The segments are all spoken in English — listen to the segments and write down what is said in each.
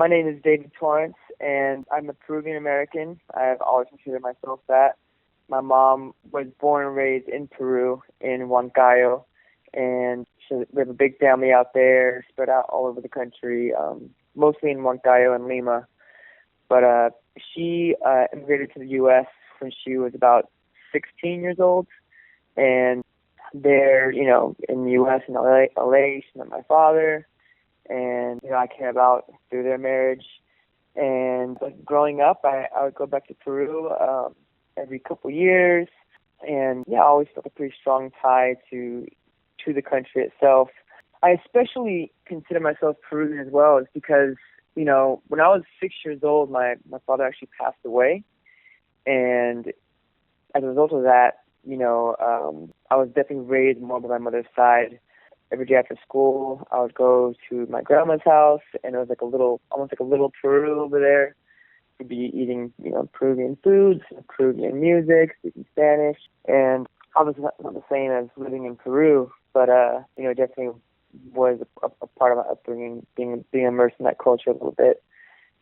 My name is David Torrence, and I'm a Peruvian American. I've always considered myself that. My mom was born and raised in Peru, in Huancayo, and so we have a big family out there, spread out all over the country, mostly in Huancayo and Lima. But she immigrated to the U.S. when she was about 16 years old, and there, in the U.S. and LA, she met my father, and, I came about through their marriage. And growing up, I would go back to Peru every couple years, and, I always felt a pretty strong tie to the country itself. I especially consider myself Peruvian as well, is because, when I was 6 years old, my father actually passed away, and as a result of that, I was definitely raised more by my mother's side. Every day after school, I would go to my grandma's house, and it was almost like a little Peru over there. We'd be eating, Peruvian foods, Peruvian music, speaking Spanish, and obviously not the same as living in Peru, but definitely was a part of my upbringing, being immersed in that culture a little bit.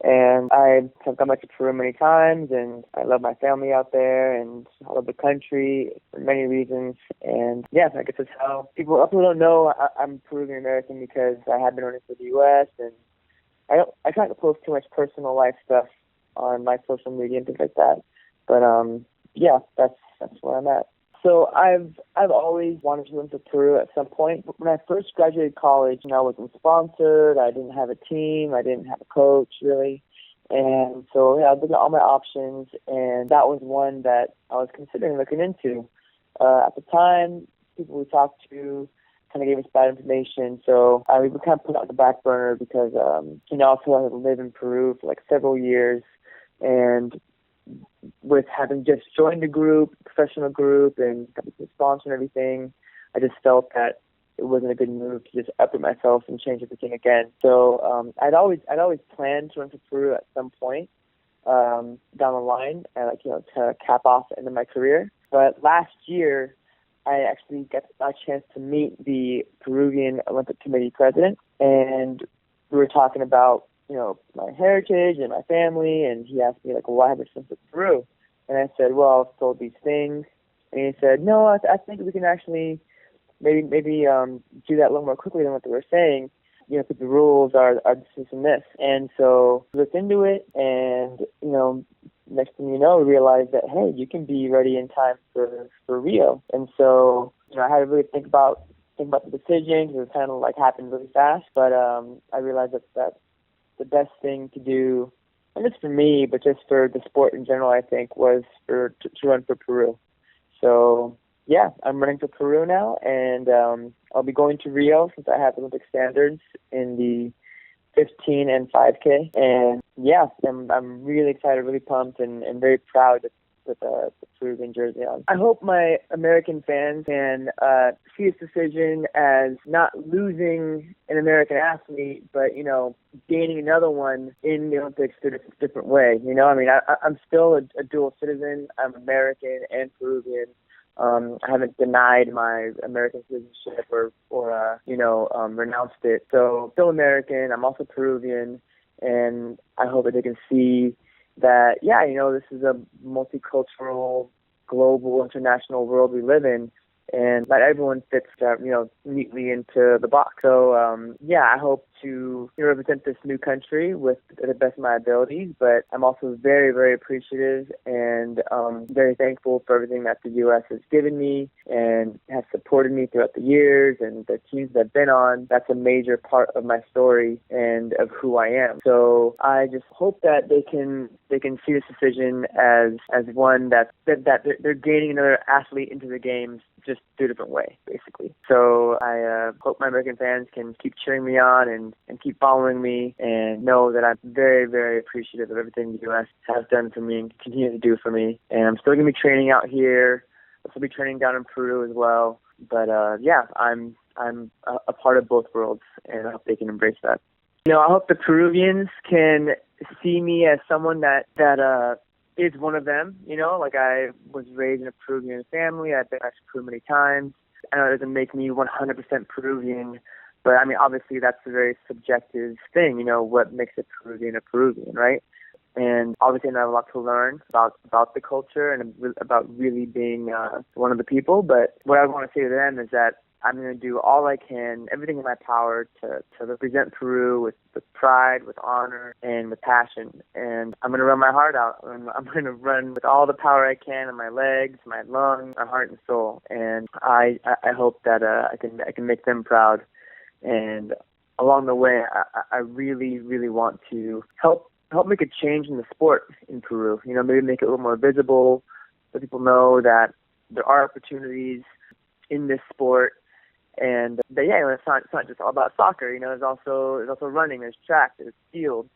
And I have gone back to Peru many times, and I love my family out there, and I love the country for many reasons. And I guess that's how people don't know I'm Peruvian American, because I have been running for the U.S. and I try not to post too much personal life stuff on my social media and things like that. But that's where I'm at. So I've always wanted to move to Peru at some point. But when I first graduated college, I wasn't sponsored. I didn't have a team. I didn't have a coach, really. And so I looked at all my options, and that was one that I was considering looking into. At the time, people we talked to kind of gave us bad information, so we kind of put it on the back burner because, also I had lived in Peru for like several years, and with having just joined a group, professional group, and having a sponsor and everything, I just felt that it wasn't a good move to just uproot myself and change everything again. So I'd always planned to run for Peru at some point down the line, to cap off the end of my career. But last year, I actually got a chance to meet the Peruvian Olympic Committee president, and we were talking about my heritage and my family, and he asked me, why have I sent to Peru? And I said, well, I've told these things. And he said, no, I think we can actually maybe do that a little more quickly than what they were saying, because the rules are this and this. And so we looked into it, and, next thing you know, we realized that, hey, you can be ready in time for Rio. And so, I had to really think about the decision, because it kind of happened really fast. But I realized that the best thing to do, not just for me, but just for the sport in general, I think, was to run for Peru. So, I'm running for Peru now, and I'll be going to Rio since I have Olympic standards in the 15 and 5K. And, I'm really excited, really pumped, and very proud to put the Peruvian jersey on. I hope my American fans can see this decision as not losing an American athlete, but, gaining another one in the Olympics through a different way. I'm still a dual citizen. I'm American and Peruvian. I haven't denied my American citizenship or renounced it. So still American. I'm also Peruvian, and I hope that they can see that, this is a multicultural, global, international world we live in, and not everyone fits, neatly into the box. So, I hope to represent this new country with the best of my abilities, but I'm also very, very appreciative and very thankful for everything that the U.S. has given me and has supported me throughout the years, and the teams that I've been on. That's a major part of my story and of who I am. So I just hope that they can see this decision as one that they're gaining another athlete into the games, just through a different way, basically. So I hope my American fans can keep cheering me on and keep following me, and know that I'm very, very appreciative of everything the U.S. has done for me and continue to do for me. And I'm still going to be training out here. I'll still be training down in Peru as well. But I'm a part of both worlds, and I hope they can embrace that. I hope the Peruvians can see me as someone that is one of them. I was raised in a Peruvian family. I've been to Peru many times. I know it doesn't make me 100% Peruvian, But I mean, obviously that's a very subjective thing, what makes a Peruvian, right? And obviously I have a lot to learn about the culture and about really being one of the people. But what I want to say to them is that I'm going to do all I can, everything in my power to represent Peru with pride, with honor, and with passion. And I'm going to run my heart out. I'm going to run with all the power I can in my legs, my lungs, my heart and soul. And I hope that I can make them proud. And along the way, I really, really want to help make a change in the sport in Peru. Maybe make it a little more visible, so people know that there are opportunities in this sport. And that, it's not just all about soccer. There's also running, there's track, there's field,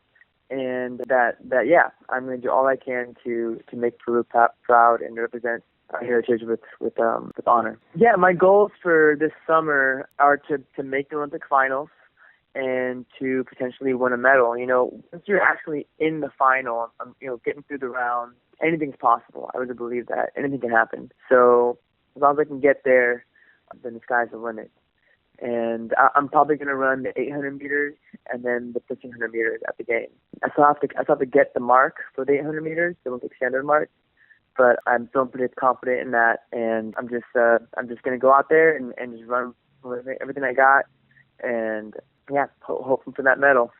and that I'm going to do all I can to make Peru proud and represent our heritage with honor. Yeah, my goals for this summer are to make the Olympic finals and to potentially win a medal. Once you're actually in the final, getting through the round, anything's possible. I really believe that anything can happen. So as long as I can get there, then the sky's the limit. And I'm probably going to run the 800 meters and then the 1500 meters at the game. I still have to get the mark for the 800 meters, the Olympic standard mark. But I'm feeling pretty confident in that, and I'm just going to go out there and just run with everything I got, and hoping for that medal.